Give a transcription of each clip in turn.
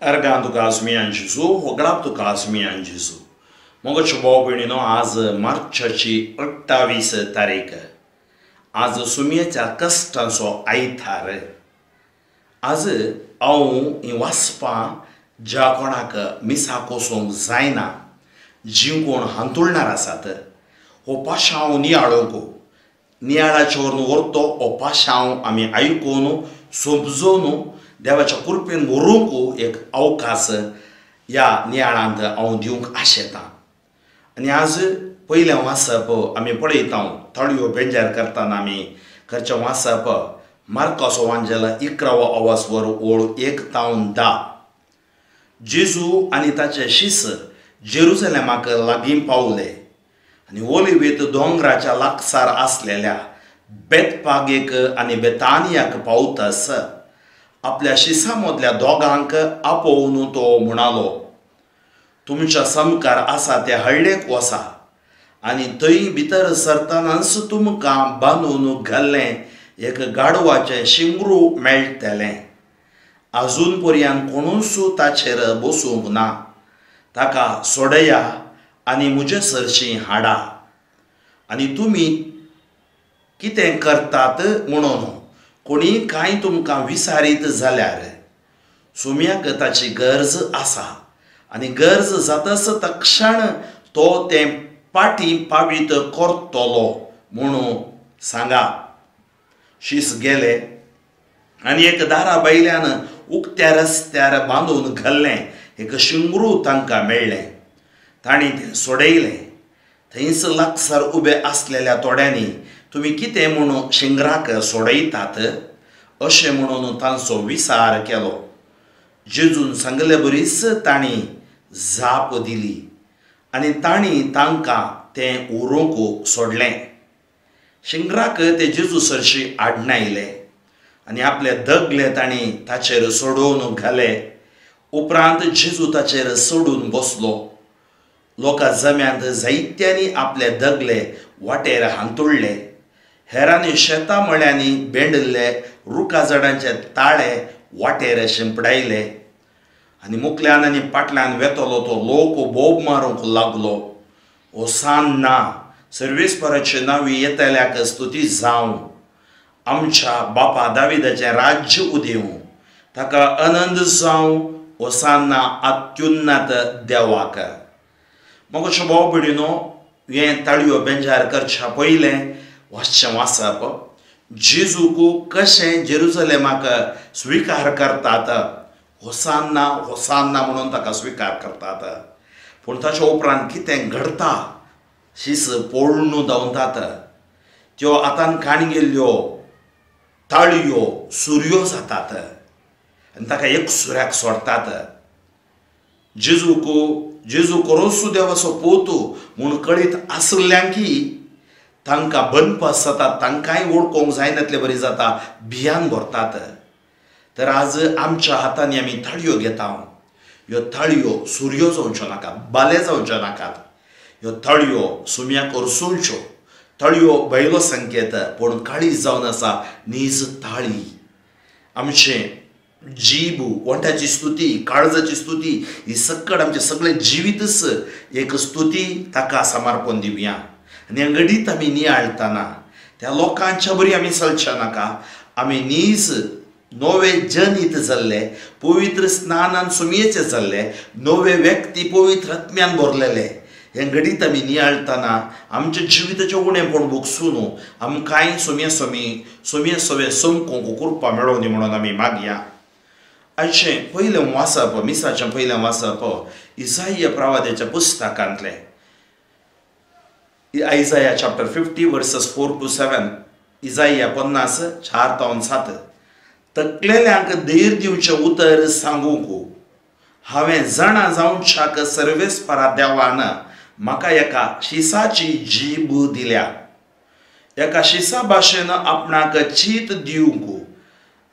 Argando Casmian Gesù, o glapto Casmian Gesù. Mogę czubowinino आज मार्चची 28 तारीख. आज सुमियेच्या कष्टांचो आयतार. आज हांव हीं वाचपा ज्या कोणाक मिसा कोसूंक जायना, जीव कोण हांतुळणार आसात, हो पाशांव नियाळोंक, नियाळाचे वरून व्हरतो हो पाशांव आमी आयकून समजून देवाच्या कृपेन व्हरूंक एक अवकाश ह्या नियाळांत हांव दिवंक आशेतां. आनी आज पयलें वाचप आमी पळयता थळयो बेंजार करतना आमी खंयचें वाचप मार्काचो वांजेला 11 अवस्वर ओळ 1 ते 10. जेजू आनी ताचे शिश्य जेरुसलेमाक लागीं पावले आनी ओलिवेत दोंगराच्या लागसार आसलेल्या बेतपागेक आनी बेतानियाक पावतस आपल्या शिश्यां मदल्या दोगांक आपोवन तो म्हणालो, तुमच्या समकार आसा ते हळडेक वसा आनी थंय भितर सरतनाच तुमकां बांदून घाल्लें एक गाडवाचें शिंगरू मेळटलें. आजून पर्यंत कोणूच ताचेर बसूंक ना. ताका सोडया आनी म्हजे सरशीं हाडा. आनी तुमी कितें करतात म्हणून कोणी कांय तुमकां विचारीत जाल्यार सुम्याक ताची गरज आसा आनी गरज जातस तक्षण तो तें पाटी पावीत करतलो म्हणून सांगा. शिस गेले आनी एक दारा बैल्यान उक्त्या रस्त्यार बांदून घाल्लें एक शिंगरू तांकां मेळ्ळें. तांणी तें सोडयलें. थंयच लागसार उबे आसलेल्या तोड्यांनी तुमी कितें म्हणून शिंगराक सोडयतात अशें म्हणून तांचो विचार केलो. जेजून सांगले बरीच तांणी जाप दिली आनी तांणी तांकां तें व्हरूंक सोडलें. शिंगराक ते जेजू सरशी आडनायले आनी आपले दगले तांणी ताचेर सोडून घाले. उपरांत जेजू ताचेर सोडून बसलो. लोकां जम्यांत जायत्यांनी आपले दगले वाटेर हांतुळले. हेरांनी शेतां मळ्यांनी बेंडल्ले रुखा झाडांचे ताळे वाटेर शिंपडायले आनी मुखल्यान आनी फाटल्यान वेतलो तो लोक बोब मारूंक लागलो, होसान्ना, सर्वेस्पराचे नांवी येतल्याक स्तुती जावं. आमच्या बापा दाविदाचें राज्य उदेवं. ताका आनंद जावं. होसान्ना अत्युन्नत देवाक. मोगोचे भाव भयणीनो, हें ताळयो बेंजार करच्या पयलें वाचचें वाचप जेजूक कशें जेरुसलेमाक स्विकार करतात. होसान्ना होसान्ना म्हणून ताका स्विकार करतात. पूण ताच्या उपरांत कितें घडटा शीस पळोवन धांवतात. त्यो आतां काणी गेल्ल्यो ताळयो सुरयो जातात आनी ताका एक सुऱ्याक सोडतात. जेजू करोसू देवाचो पोतू म्हूण कळीत आसल्ल्यांकी तांकां बनपास जाता, तांकांय वळखोंक जायनातले बरी जाता, भियान भरतात. तर आज आमच्या हातांनी आमी थाळयो घेता. ह्यो थाळयो सुरयो जावच्यो नाकात, बाले जावच्यो नाकात. ह्यो थाळयो सुम्याक अरसूंच्यो. थाळयो बैलो संकेत पूण काळीज जावन आसा नीज थाळी. आमचें जीब, वंठाची स्तुती, काळजाची स्तुती, ही सकट आमचें सगळें जिवीतच एक स्तुती ताका समर्पण दिवया. आनी घडीत आमी नियाळतना त्या लोकांच्या बरी आमी चलचे नाका. आमी नीज नवे जनीत जाल्ले, पवित्र स्नानान सुमयेचे जाल्ले, नवे व्यक्ती पवित्र आत्म्यान भरलेले. हें घडीत आमी नियाळतना आमच्या जिविताचें उणेंपण भोगसून आमकांय सुमये सवे समकूंक कृपा मेळोवनी म्हणून आमी मागया. आयचें पयलें वाचप, मिसाचें पयलें वाचप इसाइया प्रवाद्याच्या पुस्तकांतलें. Isaiah chapter 50 verses 4 to 7. Isaiah 50 4 ते 7. तकलेल्यांक धैर्य दिवचें उतर सांगूंक हांवें जाणा जावच्याक सर्वेस्परा देवान म्हाका एका शिसाची जीब दिल्या. एका शिसा भाशेन आपणाक चीत दिवंक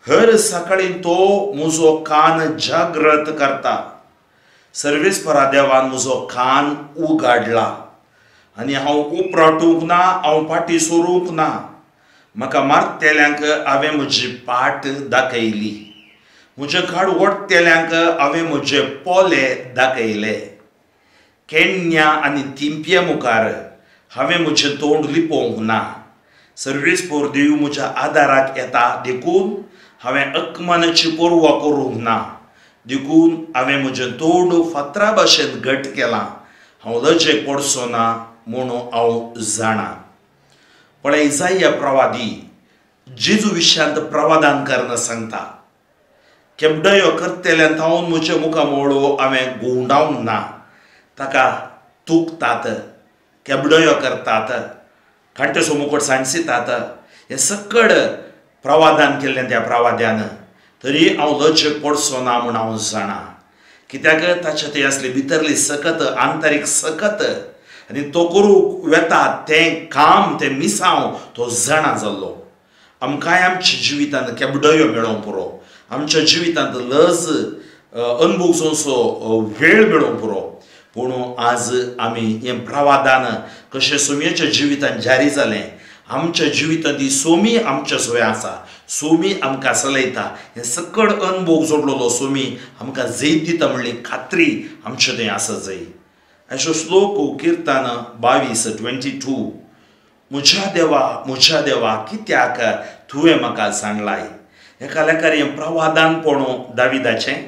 हर सकाळीं तो म्हजो कान जागृत करता. सर्वेस्परा देवान म्हजो कान उगाडला आनी हांव उपराटूंक ना, हांव फाटी सोरूंक ना. म्हाका मारतेल्यांक हांवें म्हजी पाट दाखयली. म्हजे काड ओडतेल्यांक हांवें म्हजे पोले दाखयले. केन्या आनी तिंप्या मुखार हांवें म्हजें तोंड लिपोवंक ना. सर्वेस्पर देव म्हज्या आदाराक येता देखून हांवें अकमानाची परवा करूंक ना. देखून हांवें म्हजें तोंड फातरा भाशेन घट केलां. हांव लजेक पडचो ना म्हणून हांव जाणा. पळय, इसाया प्रवादी जेजू विशयांत प्रवादान करना सांगता. केबडयो करतेल्यान थावन म्हज्या मुखा मोळो हांवें गुंडावंक ना. ताका तुकतात, केबडयो करतात, खांटेचो मुकुट सांडसितात, हें सकड प्रवादान केल्लें त्या प्रवाद्यान. तरी हांव लजेक पडचो ना म्हूण हांव जाणा. कित्याक ताचे ती असली भितरली सकत, आंतरीक सकत आनी तो करूंक वेता तें काम, तें मिसांव तो जाणा जाल्लो. आमकांय आमच्या जिवितांत केबडयो मेळोवंक पुरो, आमच्या जिवितांत लज अनुभवचो वेळ मेळोवंक पुरो. पूण आज आमी हें प्रवादान कशें सोमयेच्या जिवितांत जारी जालें. आमच्या जिवितांत ही सोमी आमच्या सोय आसा. सोमी आमकां चलयता. हें सकड अनुभव जोडलेलो सोमी आमकां जैत दिता म्हणली खात्री आमचें थंय आसा जाय. अशें श्लोक किर्तन 22:22. म्हज्या देवा कित्याक तुवें म्हाका सांडलाय. हेका लेकार हें प्रवादानपणू दाविदाचें.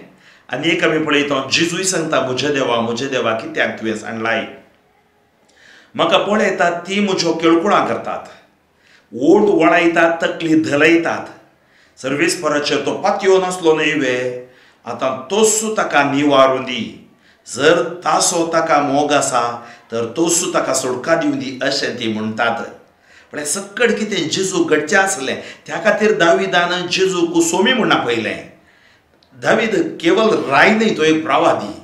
आनी एक आमी पळयता जेजूय सांगता, म्हज्या देवा कित्याक तुवें सांडलाय. म्हाका पळयतात ती म्हज्यो केळकुळां करतात, ओंठ वळायतात, तकली धलयतात. सर्वेस्पराचेर तो पातयो नासलो न्हय. आतां तोसूं ताका निवारून दी. जर तासो ताका मोग आसा तर तोसूं ताका सुटका दिवं दी अशें ती म्हणटात. पण सकड कितें जेजू घडचें आसलें त्या खातीर दाविदान जेजूक सोमी म्हूण आपयलें. दावीद केवल राय न्हय, तो एक प्रवादी.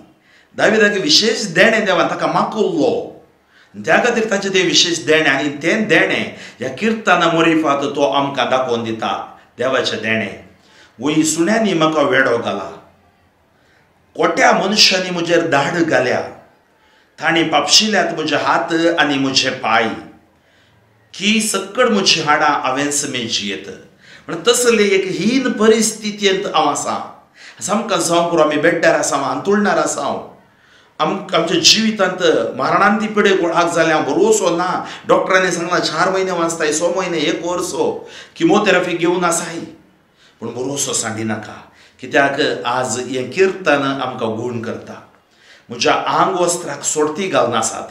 दाविदाक विशेष देणें देवान ताका मागुल्लो. त्या खातीर ताचें तें विशेष देणें आनी तें देणें ह्या किर्तना मोरिफांत तो आमकां दाखोवन दिता. देवाचें देणें. वय सुण्यांनी म्हाका वेडो घाला, कोट्या मनशांनी म्हजेर दाड घाल्या. तांणी पापशिल्ल्यात म्हजे हात आनी म्हजे पाय, की सकड म्हजी हाडां हांवें समेत जियेत. पण तसले एक हीन परिस्थितींत हांव आसां. आमकां जावंक पुरो आमी बेड्डार आसा, अंतुळणार आसा. आमच्या जिवितांत मरणांती पिडेक ओळख जाल्या भरोसो ना. डॉक्टरांनी सांगलां 4 म्हयने वाचताय, 6 म्हयने, 1 वर्स किमोथेरपी घेवन आसाय. पूण भरोसो सांडिनाका. कित्याक आज हें किर्तन आमकां गूण करता. म्हज्या आंग वस्त्राक सोडती घालनासात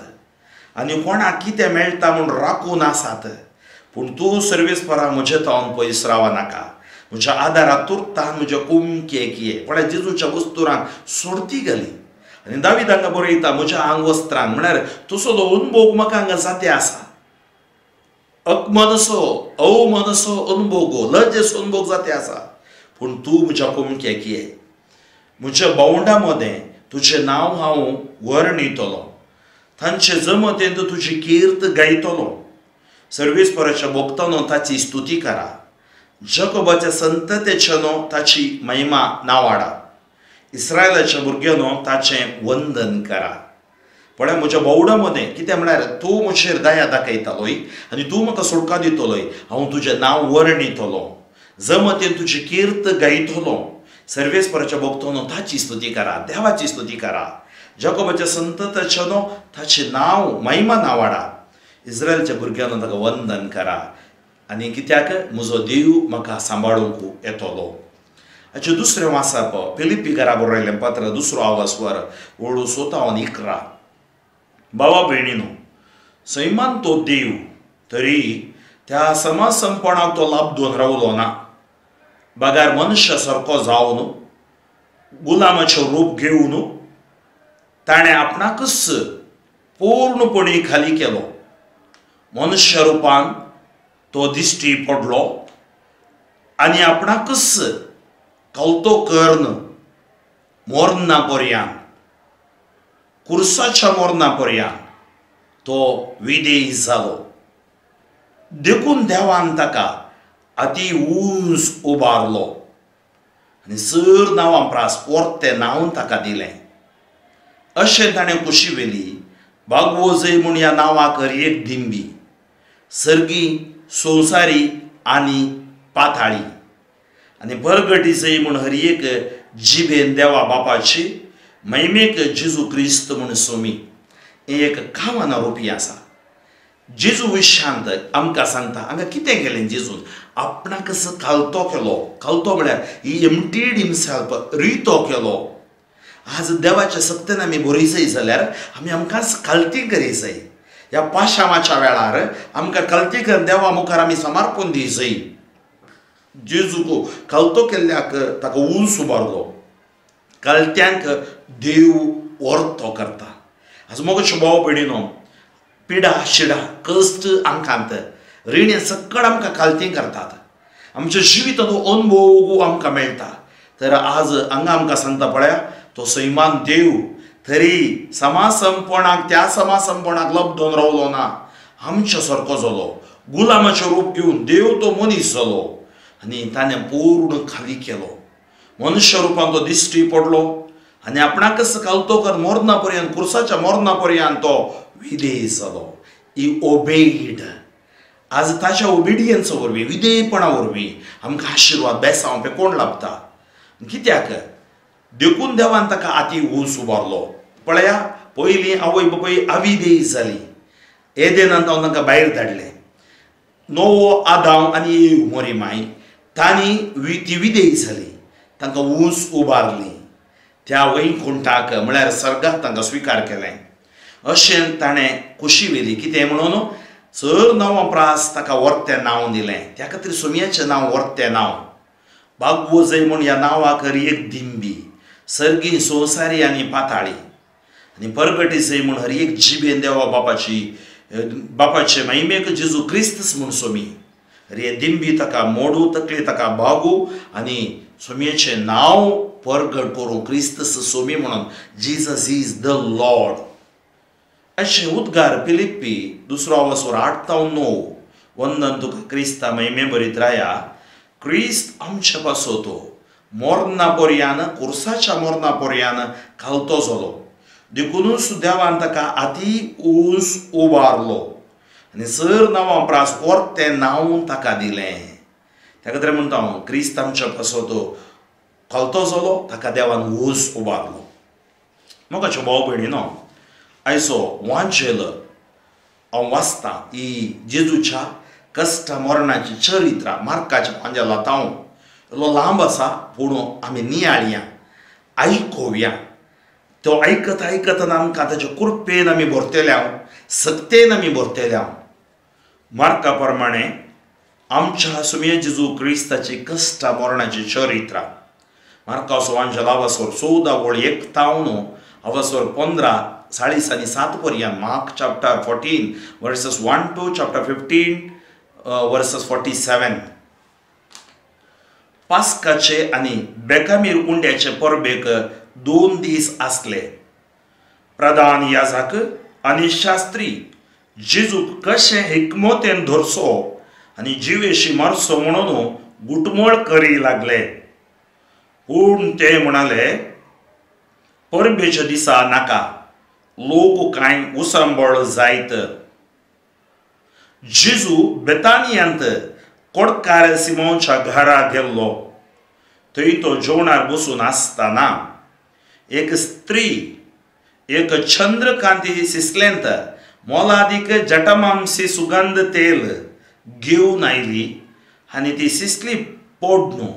आनी कोणाक कितें मेळटा म्हूण राखून आसात. पूण तूं सर्वेस्परा म्हजे थावन पयस रावा नाका. म्हज्या आदाराक तुर्तान म्हज्या कुमकेक ये. पण जेजूच्या वस्तुरांक सोडती घाली. आनी दावीद हांगा बरयता, म्हज्या आंग वस्त्रांक म्हळ्यार तसलो अनुभव म्हाका हांगा जाते आसा. अकमनसो अवमनसो अनुभव, लजेचो अनुभव जाते आसा. पूण तूं म्हज्या कुमकेक ये. म्हज्या बोवंडा मदें तुजें नांव हांव वर्णितलो. तांचे जमतेंत तुजी किर्त गायतलो. सर्वेस्पराच्या भोगतानो ताची स्तुती करा. जकोबाच्या संततेच्यानो ताची महिमा नावाडा. इस्रायलाच्या भुरग्यानो ताचें वंदन करा. पण म्हज्या बोवडा मदें कितें म्हळ्यार तूं म्हजेर दया दाखयतलोय आनी तूं म्हाका सुटका दितलोय. हांव तुजें नांव वर्णितलो, जमतेन तुजी किर्त गायतलो. सर्वेस्पराच्या भोगतानो ताची स्तुती करा, देवाची स्तुती करा. जकोबाच्या संततेच्यानो ताचें नांव महिमा नावाडा. इस्रायलच्या भुरग्यानो ताका वंदन करा. आनी कित्याक म्हजो देव म्हाका सांबाळूंक येतलो. हाचे दुसरें वाचप फिलिप्पी घरा बरयलें पत्र 2 आवाजवर ओळू 17:11. भावा भयणीनो, सैमान तो देव तरी त्या समासमपणाक तो लाभ दोन रावलो ना. बागार मनुष्य सारको जावन गुलामाचें रूप घेवन ताणें आपणाकच पूर्णपणी खाली केलो. मनुष्य रुपान तो दिश्टी पडलो आनी आपणाकच कवतो कर्ण मोरना पर्यंत, कुर्साच्या मोरना पर्यंत तो विदेय जालो. देखून देवान ताका अति उंच उबारलो आनी सर नांवां प्रास पोरतें नांव ताका दिलें. अशें ताणें कुशी वेली भागवजय म्हूण ह्या नांवाक एक दिंबी, सर्गी, संवसारी आनी पाताळी. आनी परगटी सई म्हूण हर एक जिबेन देवा बापाची महिमेक जेजू क्रिस्त म्हूण सोमी हें एक कामान आरोपी आसा. जेजू विशांत आमकां सांगता हांगा कितें केलें जेजून आपणाक खालतो केलो. खालतो म्हळ्यार ही एम्प्टीड हिमसेल्फ, रितो केलो. आज देवाच्या सत्तेन आमी बरयसय जाल्यार आमी आमकांच खालती करिसय. ह्या पाशामाच्या वेळार आमकां खालती कर देवा मुखार आमी समर्पण दिसय. जेजूक खालतो केल्ल्याक ताका उंच उबारलो. कालत्यांक देव वर्तो करता. आज मोगोच्यो भाव भयणीनो, पिडा शिडा कश्ट आमकांत रिणे सकट आमकां खालती करतात. आमच्या जिवितांत अनुभव आमकां मेळटा. तर आज हांगा आमकां सांगता पळया तो सैमान देव तरी समासंपणाक त्या समासंपणाक लबडून रावलो ना. आमच्या सारको जालो. गुलामाचें रूप घेवन देव तो मनीस जालो आनी ताणें पूर्ण खाली केलो. मनुष्य रुपान तो दिश्टी पडलो आनी आपणाकच खालतो कर मरणा पर्यंत, क्रुसाच्या मरणा पर्यंत तो विधेय जालो. ही ओबेड. आज ताच्या ओबिडियन्सा वरवीं, विधेयपणा वरवीं आमकां आशिर्वाद बेसांव पे कोण लाभता. कित्याक देखून देवान ताका आती उंच उबारलो. पळया पयलीं आवय बापूय अविधेय जाली. एदेनांत हांव तांकां भायर धाडलें. नवो आदाम आनी येव मोरी माय तांणी ती विधेय जाली. तांकां उंच उबारली. त्या वैकुंठाक म्हळ्यार सर्गाक तांकां स्विकार केलें. अशें ताणें खुशी वेली. कितें म्हणून चड नांवां प्रास ताका वर्तें नांव दिलें. त्या खातीर सुमयाचें नांव वर्तें नांव. भागवजय म्हूण ह्या नांवाक एक दिंबी, सर्गी संवसारी आनी पाताळी. आनी परगटीसय म्हूण हर एक जिबेन देवा बापाचे महिमेक जेजू क्रिस्तस म्हूण सोमी. रे दिंबी ताका मोडू, तकली ताका भागू आनी सोमयेचें नांव परगट करूं क्रिस्तस सोमी म्हणून. Jesus is the Lord. अशें उद्गार फिलिप्पी 2:8-9. वंदन तुका क्रिस्ता महिमे बरीत राया. क्रिस्त आमचे पासोतो मरणा पर्यान, कुर्साच्या मरणा पर्यान खालतो जालो. देखूनच देवान ताका आती उंच उबारलो आनी सर नांवां प्रास वर्तें नांव ताका दिलें. त्या खातीर म्हणटा हांव क्रिस्त आमच्या पासोतो खालतो जालो, ताका देवान उंच उबारलो. मोगाच्यो भाव भयणीनो, आयचो वांचेल हांव वाचतां ही जेजूच्या कश्ट मरणाची चरित्रां मार्काच्या पांजेलांत. हांव इल्लो लांब आसा पूण आमी नियाळया, आयकोवया. तो आयकत आयकतना आमकां ताच्या कृपेन आमी भरतल्या, सक्तेन आमी भरतल्या. मार्का प्रमाणे आमच्या सुमये जेजू क्रिस्ताची कश्ट मरणाची चरित्रां. मार्का वांचेल अवसर 14:51 अवसर 15 40 आनी 7 पर्यंत. Mark chapter 14 versus 1 to chapter 15 versus 47. पास्काचे आनी बेकामीर उंड्याचे परबेक 2 दीस आसले. प्रधान याजक आनी शास्त्री जेजूक कशें हिकमतेन धरचो आनी जिवेशी मारचो म्हणून गुटमळ करी लागले. पूण ते म्हणाले, परबेच्या दिसा नाका, लोक कांय उसळंबळ जायत. जेजू बेतानियांत कोडकार सिमोनच्या घरा गेल्लो. थंय तो जेवणार बसून आसतना एक स्त्री एक चंद्रकांती सिसलेंत मोलादीक जटमांसी सुगंध तेल घेवन आयली आनी ती सिसली पडून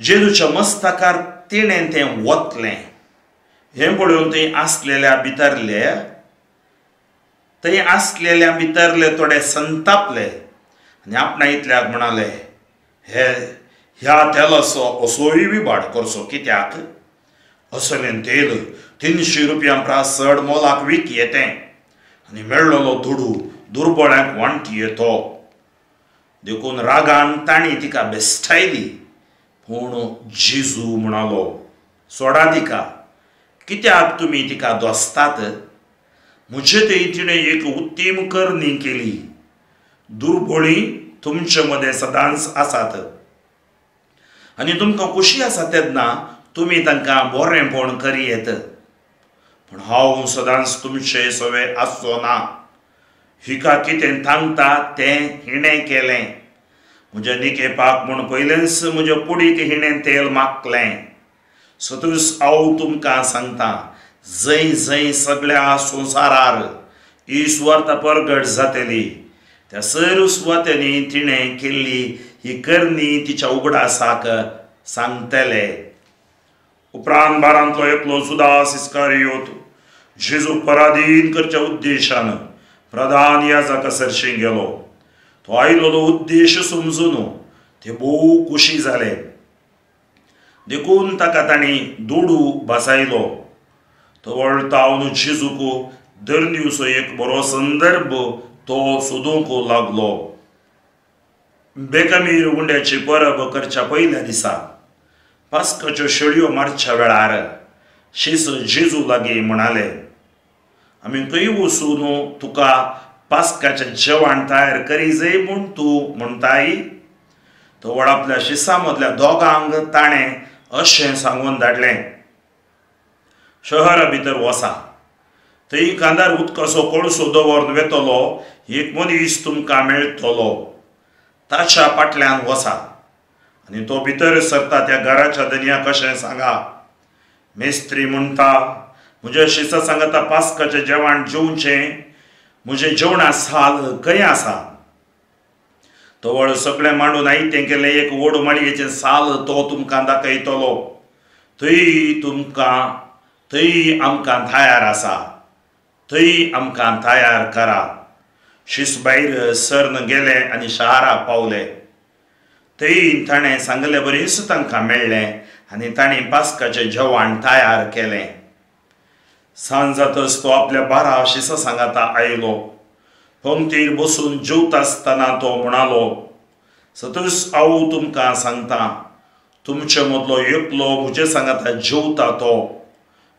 जेजूच्या मस्तकार तिणें तें वतलें. हें पळोवन थंय आसलेल्या भितरले थोडे संतापले आनी आपणा इतल्याक म्हणाले, ह्या तेलाचो असोय विबाड करचो. कित्याक असलें तेल 300 रुपयां प्रास चड मोलाक विक येतें आनी मेळ्ळलो दुडू दुर्बळ्यांक वांटी येतो. देखून रागान तांणी तिका बेश्टायली. पूण जेजू म्हणालो, सोडा तिका, कित्याक तुमी तिका दोस्तात? म्हजे थंय तिणें एक उत्तीम करणी केली. दुर्बळी तुमचे मदें सदांच आसात आनी तुमकां खुशी आसा तेन्ना तुमी तांकां बरेंपण करीत. पूण हांव सदांच तुमचे सवे आसचो ना. हिका कितें सांगता तें हिणें केलें. म्हज्या निकेपाक म्हूण पयलेंच म्हज्या कुडीक हिणें तेल मागलें. सतूस हांव तुमकां सांगता, जंय जंय सगळ्या संवसारार ही सुवार्ता परगट जातली, त्या सर्व सुवातांनी तिणें केल्ली ही करणी तिच्या उगडासाक सांगतले. उपरांत बारांतलो एकलो जुदास इस्कारियोत जेजू पराधीन करच्या उद्देशान प्रधान याजका सरशीं गेलो. तो आयिल्लो उद्देश समजून ते भोव खुशी जाले. देखून ताका तांणी दुडू बसयलो. तो वळटावन जेजूक दर दिवसो एक बरो संदर्भ तो सोदूंक लागलो. बेकामीर उंड्याची परब करच्या पयल्या दिसा पास्काच्यो शेळयो मारच्या वेळार शिस जेजू लागीं म्हणाले, आमी खंय वचून तुका पास्काचें जेवण तयार करी जाय म्हूण तूं म्हणटाय? तो वळ आपल्या शिसां मदल्या दोगांक ताणें अशें सांगून धाडलें, शहरा भितर वसा, थंय कांदार उदकाचो कळसो दवरून वेतलो एक मनीस तुमकां मेळटलो. ताच्या फाटल्यान वसा आनी तो भितर सरता त्या घराच्या धन्याक अशें सांगा, मेस्त्री म्हणटा, म्हज्या शिसा सांगता पास्काचें जेवण जेवचें, म्हजें जेवणा साल खंय आसा? तो वळ सगळें मांडून आयतें केलें एक व्हड माळयेचें साल तो तुमकां दाखयतलो. थंय आमकां तयार आसा, थंय आमकां तयार करा. शिस भायर सरन गेले आनी शाराक पावले. थंय ताणें सांगले बरेंच तांकां मेळ्ळें आनी तांणी पास्काचें जेवण तयार केलें. सांज जातच तो आपल्या 12 शिसां सांगाता आयलो. पंक्तीर बसून जेवता आसतना तो म्हणालो, सतूस हांव तुमकां सांगता, तुमचे मदलो एकलो म्हजे सांगाता जेवता तो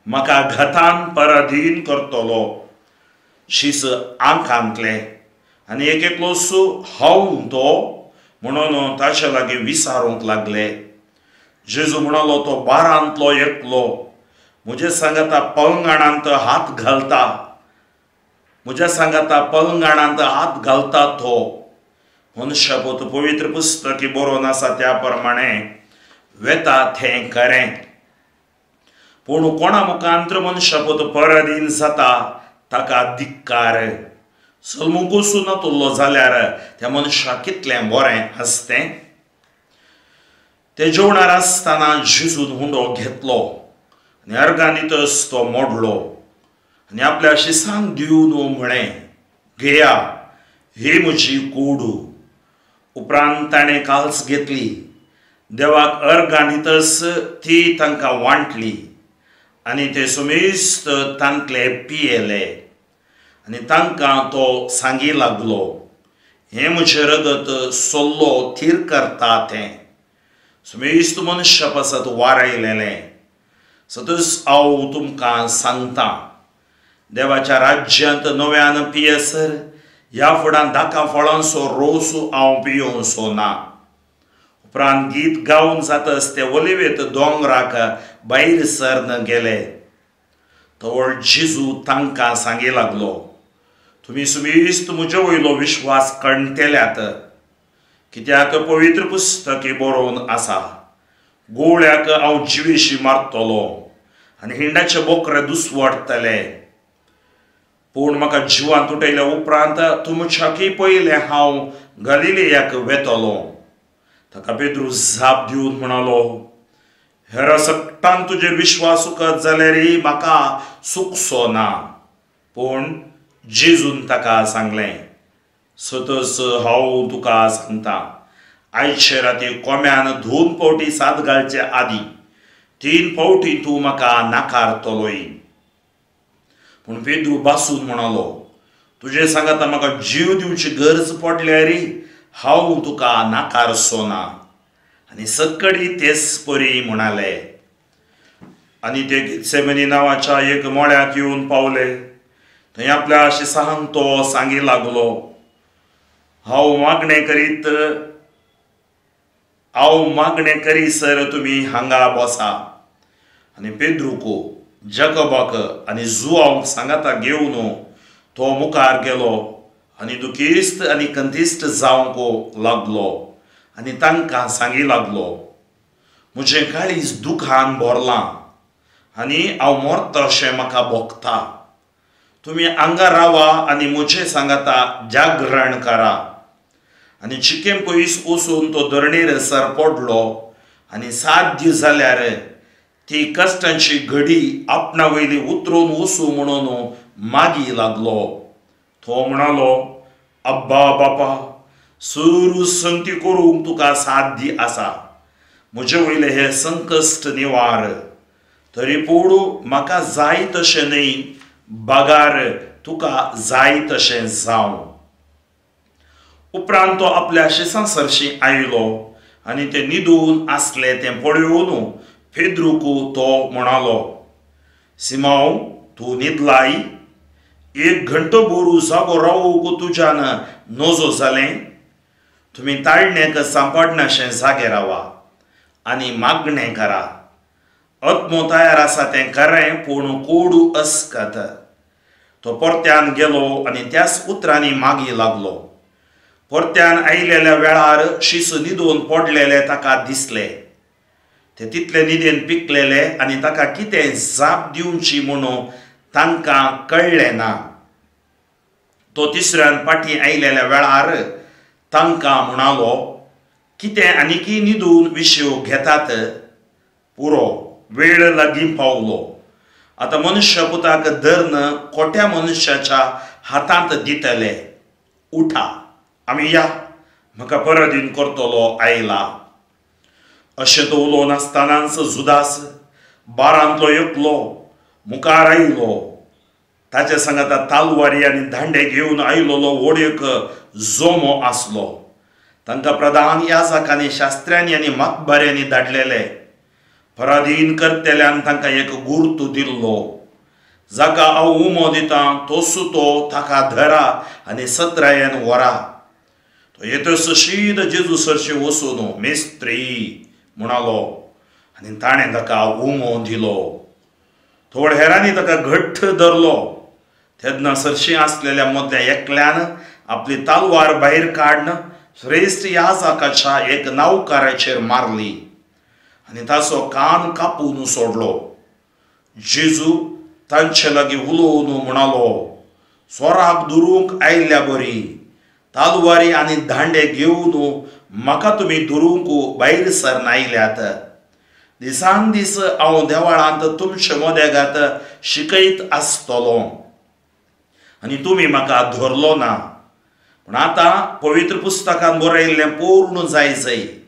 म्हाका घातान पराधीन करतलो. शिस आंकांतले आनी एक एकलोसो हांव तो म्हणून ताचे लागीं विचारूंक लागले. जेजू म्हणालो, तो 12 एकलो म्हजे सांगाता पलंगाणांत हात घालता, म्हज्या सांगाता पलंगाणांत हात घालता तो मनशापूत पवित्र पुस्तकी बरोवन आसा त्या प्रमाणें वेता तें करें. पूण कोणा मुखांतर मनशापूत पराधीन जाता ताका धिक्कार. सलमूक वचून नातुल्लो जाल्यार त्या मनशाक कितलें बरें आसतें. ते जेवणार आसतना जेजून हुंडो घेतलो आनी अर्गांनीतच तो मोडलो आनी आपल्या शिसांक दिवन म्हळें, घेया, ही म्हजी कूड. उपरांत ताणें काल्स घेतली, देवाक अर्गांनीतच ती तांकां वांटली आनी ते सुमेस्त तांतले पियेले. आनी तांकां तो सांगी लागलो, हें म्हजें रगत सोल्लो थीर करता तें, सुमेस्त मनशा पासत वारयलेलें. सतूस हांव तुमकां सांगता, देवाच्या राज्यांत नव्यान पियेसर ह्या फुडां 10 फळांचो रोस हांव पियोवचो ना. उपरांत गीत गावन जातच ते ओलिवेत दोंगराक भायर सरन गेले. तवळ जेजू तांकां सांगी लागलो, तुमी सुमेस्त म्हजे वयलो विश्वास कणटेल्यात. कित्याक पवित्र पुस्तकी बरोवन आसा, गोवळ्याक हांव जिवेशी मारतलो आनी हिंडाचे बोकरे दुसवडटले. पूण म्हाका जिवांत उठयल्या उपरांत तुमच्याकी पयलें हांव गलिलेयाक वेतलो. ताका पेद्रू जाप दिवन म्हणालो, हेरा सकटान तुजेर विश्वास उखत जाल्यारय म्हाका सुखसो ना. पूण जेजून ताका सांगलें, सतस हांव तुका सांगता, आयचे राती कोंब्यान 2 फावटी साद घालचे आदीं 3 फावटी तूं म्हाका नाकारतलोय. पूण पेद्रू बासून म्हणालो, तुजे सांगाता म्हाका जीव दिवची गरज पडल्यारय हांव तुका नाकारचो ना. आनी सकडी तेच परी म्हणाले. आनी ते गेत्सेमनी नांवाच्या एक मळ्याक येवन पावले. थंय आपल्या शिसांक तो सांगी लागलो, हांव मागणें करीसर तुमी हांगा बसा. आनी पेद्रूको, जाकोबाक आनी जुआंक सांगाता घेवन तो मुखार गेलो आनी दुखिस्त आनी कंतिस्त जावंक लागलो आनी तांकां सांगी लागलो, म्हजें काळीज दुखान भरलां आनी हांव मरता अशें म्हाका भोगता. तुमी हांगा रावा आनी म्हजे सांगाता जागरण करा. आनी चिकेम पयस वचून तो धरणेर सरपडलो आनी 7 दीस जाल्यार ती कश्टांची घडी आपणा वयली उतरून वचूं म्हणून मागी लागलो. तो म्हणालो, अब्बा बापा, सरू संगती करूंक तुका 7 दीस आसा. म्हजे वयले हे संकश्ट निवार. तरी पूण म्हाका जाय तशें न्हय, बागार तुका जाय तशें जावं. उपरांत तो आपल्या शिसासरशी आयलो आनी ते न्हिदून आसले तें पळयोवन पेद्रूक तो म्हणालो, सिमोन, तूं न्हिदलाय? 1 घंटोभर जागो रावूंक तुज्यान नजो जालें? तुमी ताळण्याक सांपडनाशें जागे रावा आनी मागणें करा. आत्मो तयार आसा तें खरें, पूण कोडू अस्कत. तो परत्यान गेलो आनी त्याच उतरांनी मागी लागलो. परत्यान आयलेल्या वेळार शीस न्हिदून पडलेले ताका दिसले. ते तितले न्हिदेन पिकलेले आनी ताका कितें जाप दिवची म्हणून तांकां कळ्ळें ना. तो तिसऱ्यान फाटीं आयलेल्या वेळार तांकां म्हणालो, कितें आनीकी न्हिदून विशयो घेतात? पुरो वेळ लागीं पावलो. आतां मनुष्य पुताक धर्न खोट्या मनशाच्या हातांत दितले. उठा, आमी या, म्हाका परदीन करतलो आयला. अशें तो उलोवन आसतनाच जुदास, बारांतलो एकलो, मुखार आयलो. ताचे सांगाता तालवारी आनी धांडे घेवन आयलोलो व्हड जोमो आसलो. तांकां प्रधान याजकांनी, शास्त्र्यांनी आनी मातबाऱ्यांनी धाडलेले. पराधीन करतेल्यान तांकां एक गुर्त दिल्लो. जाका हांव उमो दितां तोसू तो ताका धरा आनी 17 व्हरा. तो येतस शीद जेजू सरशी वचून मेस्त्री म्हणालो आनी ताणें ताका उमो दिलो. थोड हेरांनी ताका घट्ट धरलो. तेन्ना सरशी आसलेल्या मदल्या एकल्यान आपली तालवार भायर काडन श्रेश्ठ याजकाच्या एक नावकाराचेर मारली आनी ताचो कान कापून सोडलो. जेजू तांचे लागीं उलोवन म्हणालो, स्वराक दुरूंक आयिल्ल्या बरी, तालवारी आनी धांडे घेवन म्हाका तुमी दुरूंक भायर सरन आयल्यात. दिसान दीस हांव देवळांत तुमचे मदेगांत शिकयत आसतलो आनी तुमी म्हाका धरलो ना. पूण आतां पवित्र पुस्तकांत बरयल्लें पूर्ण जायचें.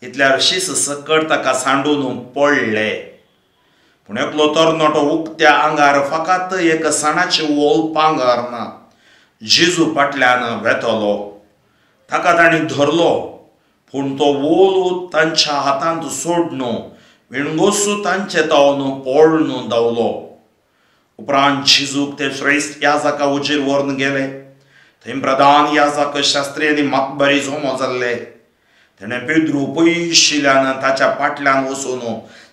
इतल्यार शीस सकट ताका सांडून पडले. पूण एकलो तरणाटो उक्त्या आंगार फकत एक सणाचें वोल पांगर ना जेजू फाटल्यान वेतलो. ताका तांणी धरलो, पूण तो वोल तांच्या हातांत सोडून विणगोसू तांचे तावन पळून धांवलो. उपरांत जेजूक ते श्रेश्ठ याजका उजेर व्हरून गेले. थंय प्रधान याजक, शास्त्री आनी मातबारी जोमो जाल्ले. तेणें पेद्रू पयशिल्ल्यान ताच्या फाटल्यान वचून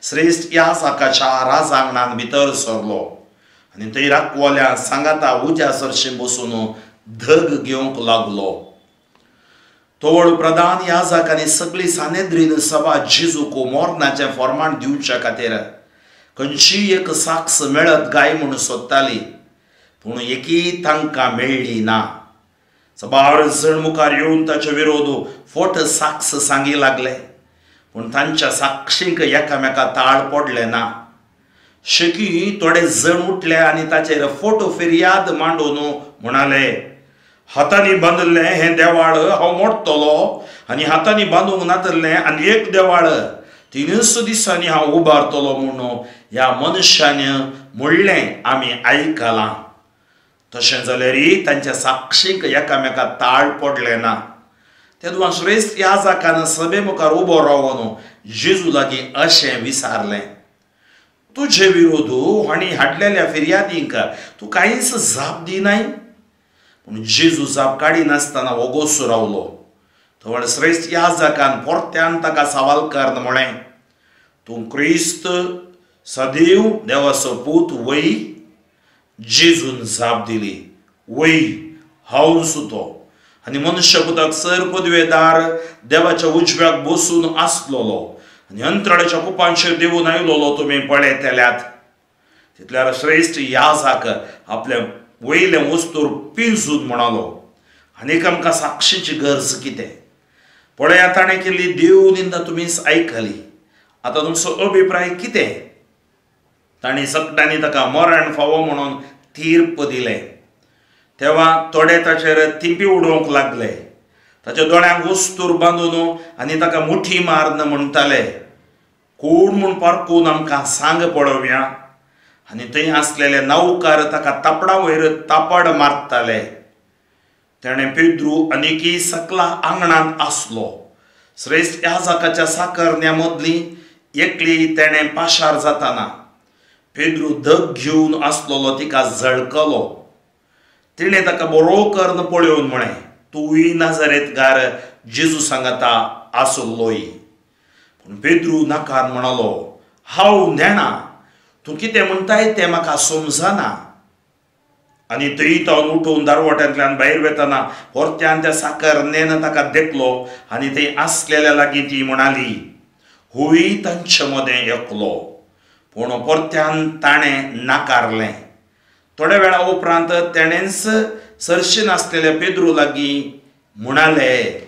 श्रेश्ठ याजकाच्या राजांगणान भितर सरलो आनी थंय राखवल्यां सांगाता उज्या सरशें बसून धग घेवंक लागलो. तोवड प्रधान याजक आनी सगळी सानेद्रीन सभा जेजूक मोर्नाचें फर्माण दिवचे खातीर खंयची एक साक्ष मेळत गाय म्हूण सोदताली, पूण एकी तांकां मेळ्ळी ना. सबार जण मुखार येवन ताचे विरोध फोट साक्ष सांगी लागले, पूण तांच्या साक्षींक एकामेका ताळ पडले ना. शेकी थोडे जण उठले आनी ताचेर फोटो फिर्याद मांडून म्हणाले, हातांनी बांदलें हें देवाळ हांव मोडटलो आनी हातांनी बांदूंक नातलें आनी एक देवाळ 3 दिसांनी हांव उबारतलो म्हणून ह्या मनशान म्हणलें आमी आयकलां. तशें जाल्यारय तांच्या साक्षीक एकामेका ताळ पडले ना. तेदुआं श्रेश्ठ याजकान सभे मुखार उबो रावन जेजू लागीं अशें विचारलें, तुजे विरोध हांणी हाडलेल्या फिर्यादींक तूं कांयच जाप दिनाय? पूण जेजू जाप काडिनासतना वगोसू रावलो. थोड श्रेश्ठ याजकान परत्यान ताका सवाल करन म्हळें, तूं क्रिस्त सदैव देवाचो पूत वय? जेजून जाप दिली, वय, हांव सुतो आनी मनुष्यपुताक सर पदवेदार देवाच्या उजव्याक बसून आसलोलो आनी अंतराळ्याच्या कुपांचेर देवून आयलोलो तुमी पळयतल्यात. तितल्यार श्रेष्ठ याजाक आपल्या वयले वस्तूर पिंजून म्हणालो, आनीक आमकां साक्षीची गरज कितें? पळया ताणें केल्ली देव निंदा तुमीच आयकली. आतां तुमचो अभिप्राय कितें? तांणी सकटांनी ताका मरण फावो म्हणून तीर्प दिलें. तेव्हा थोडे ताचेर तिंपी उडोवंक लागले. ताच्या दोळ्यांक वस्तूर बांदून आनी ताका मुठी मारन म्हणटाले, कोण म्हूण पारखून आमकां सांग पळोवया. आनी थंय आसलेले नौकार ताका तापडा वयर तापड मारताले. तेणें पेद्रू आनीकय सकला आंगणांत आसलो. श्रेष्ठ याजकाच्या साकरण्या मदली एकली तेणें पाशार जाताना पेद्रू धग घेवन आसलोलो तिका झळकलो. तिणें ताका बरो कर्ण पळयोवन म्हळें, तूंय नाजरेतकार जेजू सांगाता आसलोय. पूण पेद्रू नाकार म्हणलो, हांव नेना, तूं कितें म्हणटाय तें म्हाका समजना. आनी थंय तो उठून दारवट्यांतल्यान भायर वेताना परत्यान त्या साकरणेन ताका देखलो आनी थंय आसलेल्या लागीं ती म्हणाली, हुंय तांचे मदें एकलो. पूण परत्यान ताणें नाकारलें. थोड्या वेळा उपरांत तेणेंच सरशी नासलेल्या पेद्रू लागीं म्हणालें,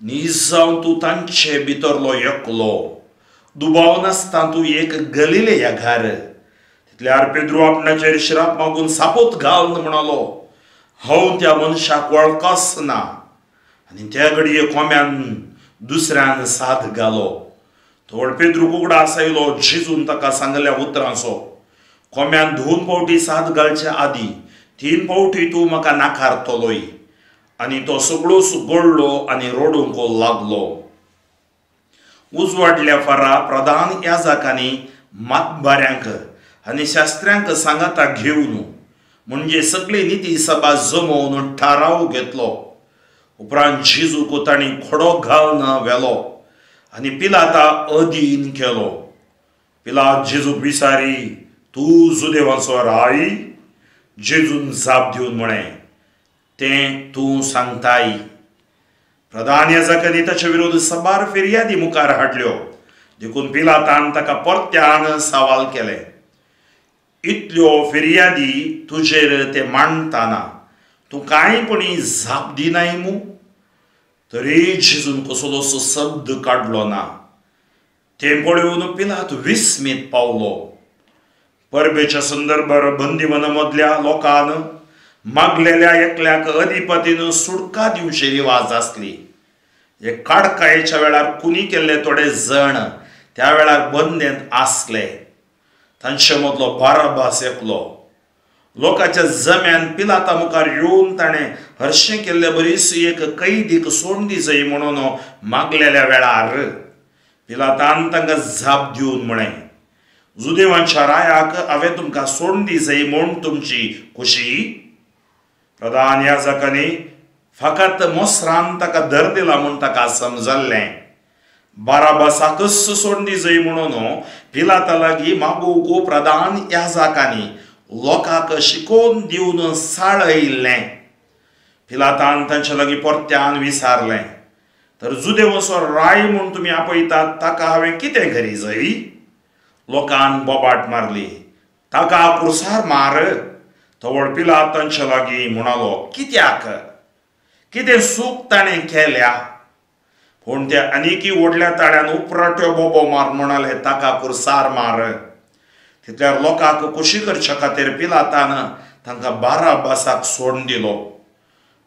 न्हीज जावन तूं तांचे भितरलो एकलो, दुबाव नासता तूं एक गलिलेया घार. तितल्यार पेद्रू आपणाचेर श्राप मागून सापोत घाल म्हणलो, हांव त्या मनशाक वळखच ना. आनी त्या घडये कोंब्यान दुसऱ्यान साद घालो. थोड पेद्रू कुगडा आसयलो झिजून ताका सांगल्या उतरांचो, कोंब्यान 2 फावटी साद घालचे आदीं 3 फावटी तूं म्हाका नाकारतलोय. आनी तो सगळोच गळ्ळो आनी रडूंक लागलो. उजवाडल्या फारा प्रधान याजकांनी मातबाऱ्यांक आनी शास्त्र्यांक सांगाता घेवन म्हणजे सगळी निती सभा जमोवन थाराव घेतलो. उपरांत जेजूक तांणी खडो घालन व्हेलो आनी पिलाता अधीन केलो. पिलात जेजूक विचारी, तूं जुदेवाचो राय? जेजून जाप दिवन म्हळें, तें तूं सांगताय. प्रधान याजकांनी ताचे विरोध सबार फिर्यादी मुखार हाडल्यो. देखून पिलातान ताका परत्यान सवाल केले, इतल्यो फिर्यादी तुजेर ते मांडटाना तूं कांयपणी जाप दिनाय मू? तरी जेजून कसलोच शब्द काडलो ना. तें पळोवन पिलात विस्मीत पावलो. परबेच्या संदर्भार बंदिवना मदल्या लोकान मागलेल्या एकल्याक अधिपतीन सुटका दिवची रिवाज आसली. हे काडकायेच्या वेळार कुनी केल्ले थोडे जण त्या वेळार बंदेंत आसले. तांचे मदलो बाराबास एकलो. लोकांच्या जम्यान पिलाता मुखार येवन ताणें हरशें केल्ले बरीच एक कैदीक सोडून जाय म्हणून मागलेल्या वेळार पिलातान तांकां जाप दिवन म्हळें, जुदेवांच्या रायाक हांवें तुमकां सोडून जाय म्हूण तुमची खुशी? प्रधान याजकांनी फकत मोसरान ताका धर दिला म्हूण ताका समजल्लें. बाराबासाकच सोडून जाय म्हणून पिलाता लागीं मागूंक प्रधान याजकांनी लोकांक शिकोवन दिवन साळयल्लें. पिलातान तांचे लागीं परत्यान विचारलें, तर जुदेवाचो राय म्हूण तुमी आपयतात ताका हांवें कितें करी जाय? लोकान बोबाट मारली, ताका क्रुसार मार. तवळ पिलात तांचे लागीं म्हणालो, कित्याक? कितें चूक ताणें केल्या? पूण त्या आनीकय व्हडल्या ताळ्यान उपराट्यो बोबो मार म्हणाले, ताका क्रुसार मार. तितल्यार लोकांक खुशी करचे खातीर पिलातान तांकां बाराबासाक सोडून दिलो.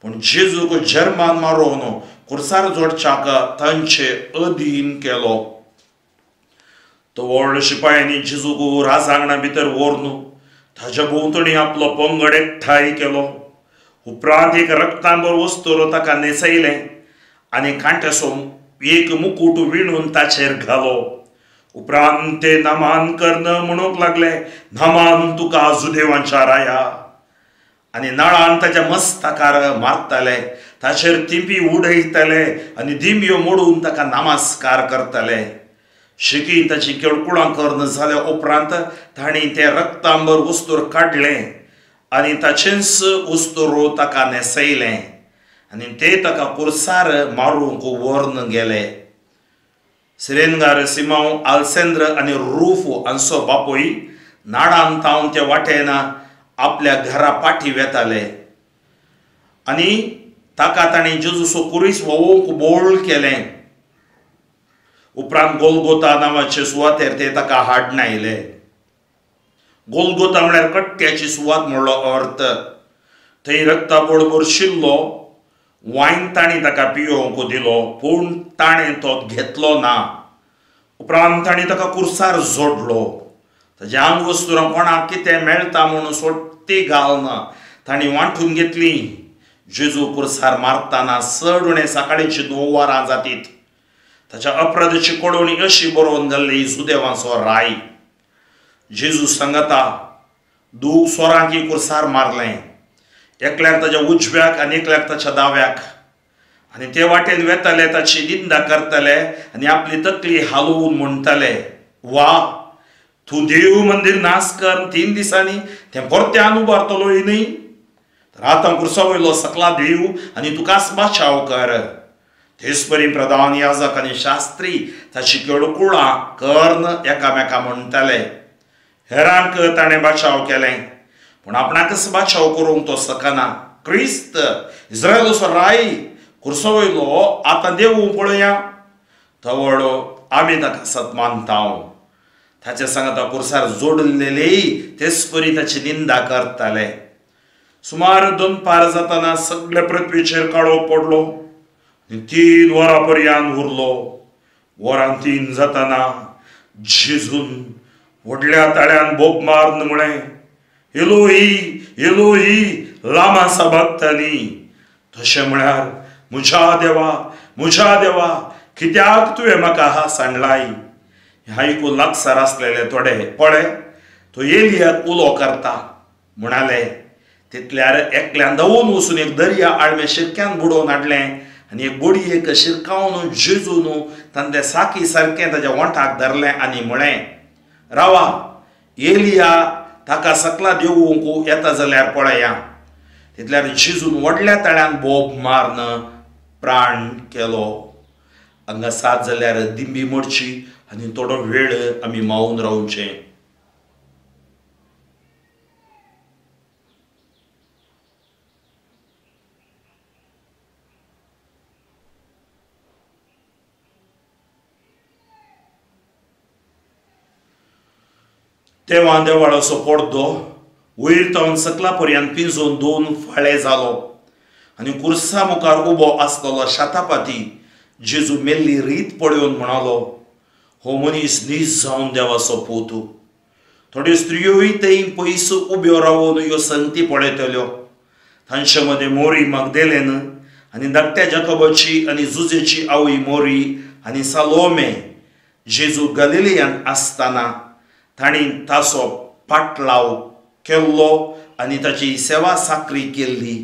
पूण जेजूक जर्मान मारून क्रुसार जोडच्याक तांचे अधीन केलो. तो व्हड शिपायांनी जेजूक राजांगणा भितर व्हरून ताच्या भोंवतणी आपलो पंगड एकठांय केलो. उपरांत एक रक्तांबर वस्तूर ताका न्हेसयलें आनी कांट्याचो एक मुकुट विणून ताचेर घालो. उपरांत ते नामान कर्ण म्हणूंक लागले, नामान तुका जुदेवांच्या राया. आनी नळान ताच्या मस्तकार मारताले, ताचेर तिंपी उडयताले आनी दिंब्यो मोडून ताका नमस्कार करताले. शिकी ताची केळकुळां कर्ण जाल्या उपरांत तांणी तें रक्तांबर वस्तूर काडलें आनी ताचेंच वस्तूर ताका न्हेसयलें आनी ते ताका कुर्सार मारूंक व्हरून गेले. सिरेनगार सिमांव आल्सेंद्र आनी रुफो हांचो बापूय नाडान तावन ते वाटेन आपल्या घरा पाठी वेताले आनी ताका ताणी जेजूचो कुरीस वोवूंक बोळ केलें. उपरांत गोलगोता नांवाचे सुवातेर ते ताका हाडून आयले. गोलगोता म्हळ्यार कट्ट्याची सुवात म्हणलो अर्थ. थंय रक्ता बरोबर शिल्लो वायन ताणी ताका पियोवंक दिलो, पूण ताणें तो घेतलो ना. उपरांत ताणी ताका कुर्सार जोडलो. ताच्या आंग वस्तूरां कोणाक कितें मेळटा म्हणून सोडटी घालना ताणी वांटून घेतली. जेजू कुर्सार मारतना चड उणें सकाळींची 9 वरां जातीत. ताच्या अपराधाची कळवणी अशी बरोवन घाल्ली, सुदैवाचो राय. जेजू सांगता 2 स्वरांकी कुर्सार मारलें, एकल्याक ताच्या उजव्याक आनी एकल्याक ताच्या दाव्याक. आनी ते वाटेन वेताले ताची निंदा करताले आनी आपली तकली हालोवन म्हणटाले, वा तूं देव मंदिर नास कर 3 दिसांनी तें परत्यान उबारतलो न्ही. तर आतां कुर्सा वयलो सकला देव आनी तुकाच बाचाव कर. तेच परी प्रधान याजक आनी शास्त्री ताची केळकुळां कर्ण एकामेका म्हणटाले. हेरांक ताणें बाचाव केलें, पूण आपणाकच बाचाव करूंक तो सकना. क्रिस्त इस्रायलाचो राय कुर्सा वयलो आतां देव पळया. तवळ आमी ताका सत मानता. ताचे सांगता कुर्सार जोडलेले तेच परी ताची निंदा करताले. सुमार 2 पार जाताना सगळे पृथ्वीचेर काळोख पडलो. 3 वरां पर्यंत उरलो. वरां 3 जाताना जेजून व्हडल्या ताळ्यान बोब मारून म्हळें, एलोही एलोही लामा सबक्तानी. तशें म्हळ्यार म्हज्या देवा कित्याक तुवें म्हाका सांडलाय. हें आयकून लागसार आसलेले थोडे पळय तो एलियाक उलो करता म्हणाले. तितल्यार एकल्यान धांवून वचून एक दर्या आळमे शिरक्यान बुडोवन हाडलें आनी एक बडयेक शिरकावन जेजून तांचे साकी सारकें ताच्या वंठाक धरलें आनी म्हळें, रावा एलिया ताका सकला देवूंक येता जाल्यार पळया. तितल्यार जेजून व्हडल्या ताळ्यान बोब मारून प्राण केलो. हांगा 7 जाल्यार दिंबी मोडची आनी थोडो वेळ आमी मावून रावचें. तेव्हा देवाळाचो पडदो वयर तावन सकला पर्यंत पिंजून 2 फाळे जालो आनी कुर्सा मुखार उबो आसलेलो शतापती जेजू मेल्ली रीत पळोवन म्हणालो, हो मनीस नीज जावन देवाचो पूत. थोड्यो स्त्रियोय थंय पयस उब्यो रावून ह्यो संगती पळयतल्यो. तांचे मदें मोरी मगदलेन आनी धाकट्या जाकोबाची आनी जुजेची आवय मोरी आनी सालोमे. जेजू गलिलियांत आसतना तांणी ताचो पाटलाव केल्लो आनी ताची सेवा साकरी केल्ली.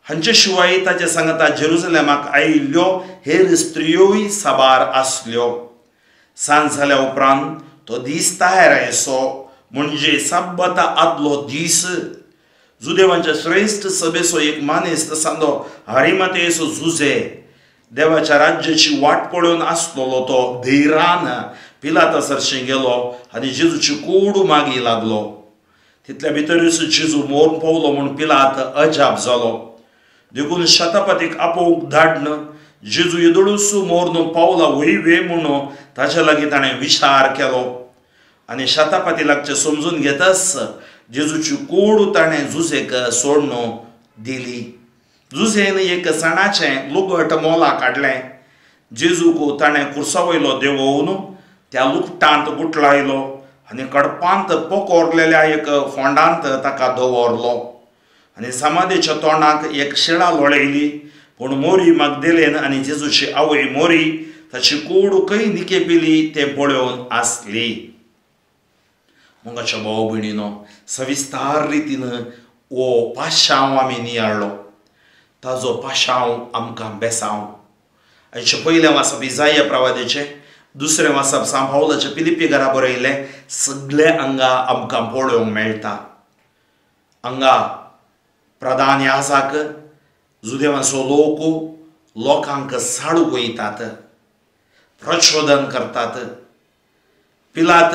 हांचे शिवाय ताचे सांगता जेरुसलेमाक आयिल्ल्यो हेर स्त्रियोय साबार आसल्यो. सांज जाल्या उपरांत तो दीस तयार आयसो, म्हणजे सब्बता आदलो दीस. जुदेवांच्या श्रेष्ठ सभेचो एक मानेस्त सांदो हारिमातेचो जुजे देवाच्या राज्याची वाट पळोवन आसलेलो तो धैर्यान पिलातासरशें गेलो आनी जेजूची कूड मागी लागलो. तितल्या भितरूच जेजू मोरून पावलो म्हूण पिलात अजाप जालो. देखून शतापतीक आपोवंक धाडन जेजू येदोळूच मोरून पावला वयवे म्हणून ताचे लागीं ताणें विचार केलो आनी शतापती लागचें समजून घेताच जेजूची कूड ताणें जुजेक सोडून दिली. जुजेन एक सणाचें लुगट मोलाक हाडलें. जेजूक ताणें कुर्सा वयलो देंवोवन त्या लुगटांत गुठलायलो आनी कडपांत पोकोरलेल्या एक फोंडांत ताका दवरलो आनी समाधीच्या तोंडाक एक शिळा लोळयली. पूण मोरी मगदलेन आनी जेजूची आवय मोरी ताची कूड खंय निकेपिली तें पळोवन आसली. मोगाच्या भाव भयणीनो, सविस्तार रितीन हो पाशांव आमी नियाळ्ळो. ताजो पाशांव आमकां बेसांव. हाचे पयलें वाचप इसाया प्रवादीचें, दुसरें वाचप सांपावलाच्या फिलिपी घरा बरयलें. सगळे हांगा आमकां पळोवंक मेळटा. हांगा प्रधान याजक जुदेवांचो लोक लोकांक साडूक वयतात, प्रचोदन करतात. पिलात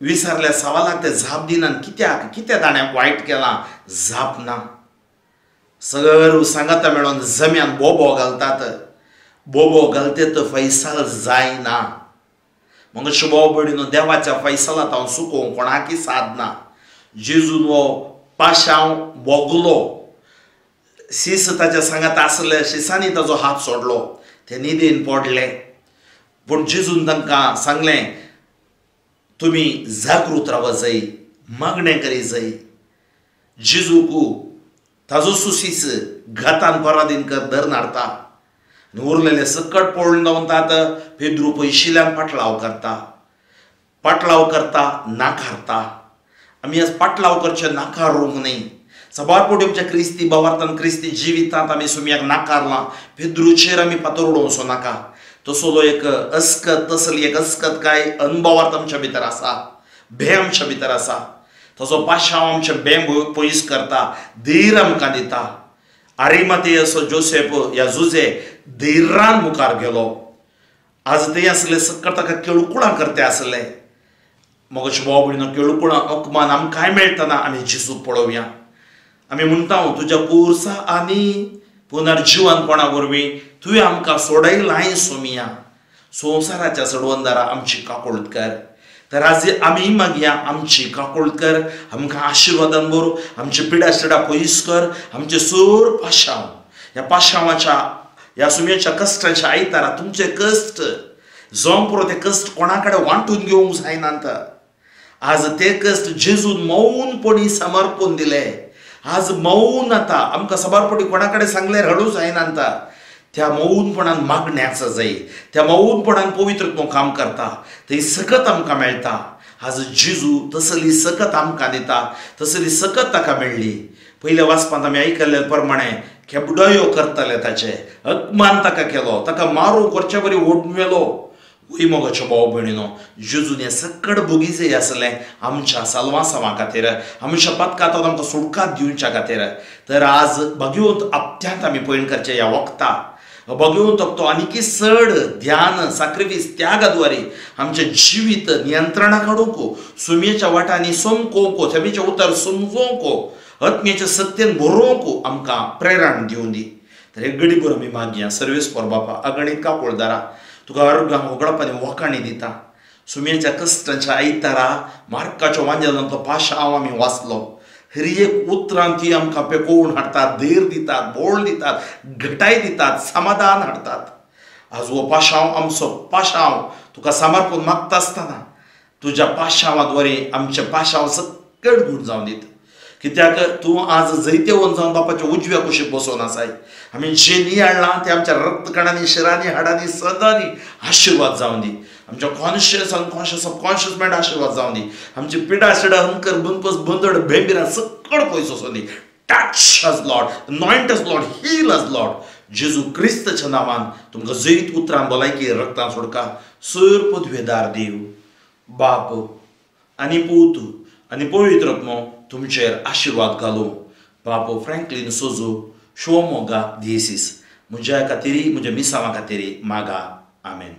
विचारल्या सवालाक ते जाप दिनात. कित्याक ताणें वायट केलां जाप ना. सगळं सांगाता मेळोन जम्यान बोबो घालतात. बोबो घालते तर फैसाल जायना. मग शुभो भयणीनो, देवाच्या फैसलांत हांव चुकोवंक कोणाकी साधना. जेजून वो पाशांव बोगलो, शीस ताच्या सांगात आसले, शिसांनी ताजो हात सोडलो, ते न्हिदेन पडले. पूण जेजून तांकां सांगलें, तुमी जागृत राव जाय, मागणें करी जाय. जेजूक ताजो सुसीस घातान पराधीन कर धरून हाडटा. उरलेले सकट पळोवन धांवतात. पेद्रू पयशिल्ल्यान पाटलाव करता, नाकारता. आमी आज पाटलाव करचे नाकारूंक न्ही. सबारपोटी आमच्या क्रिस्ती भावार्थान, क्रिस्ती जिवितांत आमी सुमयाक नाकारलां. पेद्रूचेर आमी फातर उडोवचो नाका. तसलो एक अस्कत, तसली एक अस्कत काय अनुभवार्थ आमच्या भितर आसा, भें आमच्या भितर आसा. तसो पाशांव आमचे भें पयस करता, धीर आमकां दिता. आरिमातेयसो जोसेफ ह्या जुजे धैर्यान मुखार गेलो. आज ते आसले सकट ताका केळुकुळां करते आसले. मग भाव भयणीनो, केळुकुळां अकमान आमकांय मेळटना आमी जेजूक पळोवया. आमी म्हणटा तुज्या पुरसा आनी पुनर्जिवन कोणा वरवीं तुवें आमकां सोडयलां सोमिया. संवसाराच्या सडवंदारा आमची काकुळट कर. तर आज आमी मागया, आमची काकुळट कर, आमकां आशिर्वादान भर, आमची पिडा शिडा पयस कर. आमचे सोर पाशांव, ह्या पाशांवाच्या, ह्या सुमयेच्या कश्टाच्या आयतारा तुमचे कश्ट जोम पुरो ते कश्ट कोणा कडेन वांटून घेवंक जायनात. आज ते कश्ट जेजून मौनपणी समर्पण दिले. आज मौन आता आमकां सबारपटी कोणा कडेन सांगले रडू जायनात. त्या मौनपणान मागण्याचं जाय. त्या मौनपणान पवित्रत्व काम करता. थंय सकत आमकां मेळटा. आज जेजू तसली सकत आमकां दिता. तसली सकत ताका मेळ्ळी. पयल्या वाचपांत आमी आयकल्ले प्रमाणे खेबडयो करताले ताचे, अपमान ताका केलो, ताका मारूंक वरचे बरी ओडमेलो. वय मोगाच्यो भाव भयणीनो, जेजून हें सकट भोगीचें आसलें आमच्या साल्वासांवा खातीर, आमच्या पथकांत आमकां सुडकात दिवच्या खातीर. तर आज भगवंत आपत्यांत आमी पयण करचें ह्या वखदां. भगवंत तो आनीकी चड ध्यान, साक्रिफीस, त्यागाद्वारे आमचें जिवीत नियंत्रणाक हाडूंक, सुमयेच्या वाटांनी समकोवंक, थेमीचें उतर समजोवंक, आत्म्याच्या सत्येन बरोवंक आमकां प्रेरण दिवं दी. तर एक घडीभर आमी मागया. सर्वेस्पर बापा, अगणित काकुळदारा, तुका अर्गां होगळपांनी वखाणी दिता. सुमयेच्या कश्टांच्या आयतारा मार्काच्या वांजेलांत तो पाशांव आमी वाचलो. हर एक उतरांत ती आमकां पेकोवन हाडटात, धैर्य दितात, बोळ दितात, घटाय दितात, समाधान हाडटात. आज हो पाशांव आमचो पाशांव तुका समर्पण मागता आसतना तुज्या पाशांवाद्वारे आमचे पाशांव सकट घूट जावन दिता. कित्याक तूं आज जैते वन जावन बापाच्या उजव्या कुशीक बसोवन आसाय. आमी जे नियाळ्ळां ते आमच्या रक्तकणांनी, शिरांनी, हाडांनी सदांनी आशिर्वाद जावन दी. आमच्या कॉन्शियस, अनकॉन्शियस, सबकॉन्शियस मायंड आशिर्वाद जावन दी. आमची पिडा शिडा, हंकर, बनपस, बंदड, भेंबिरां सकट पयस वचोन दी. टच अस लॉर्ड, अनॉइंट अस लॉर्ड, हील अस लॉर्ड. जेजू क्रिस्तच्या नांवान तुमकां जैत उतरां भलायकी रक्तां सोडका. सर पदवेदार देव, बाप आनी पूत आनी पवित्रत्व तुमचेर आशिर्वाद घालूं. बाप फ्रँकलिन सोजो शोमोगा दियेसीस. म्हज्या खातीर, म्हज्या मिसांवा खातीर मागा. आमेन.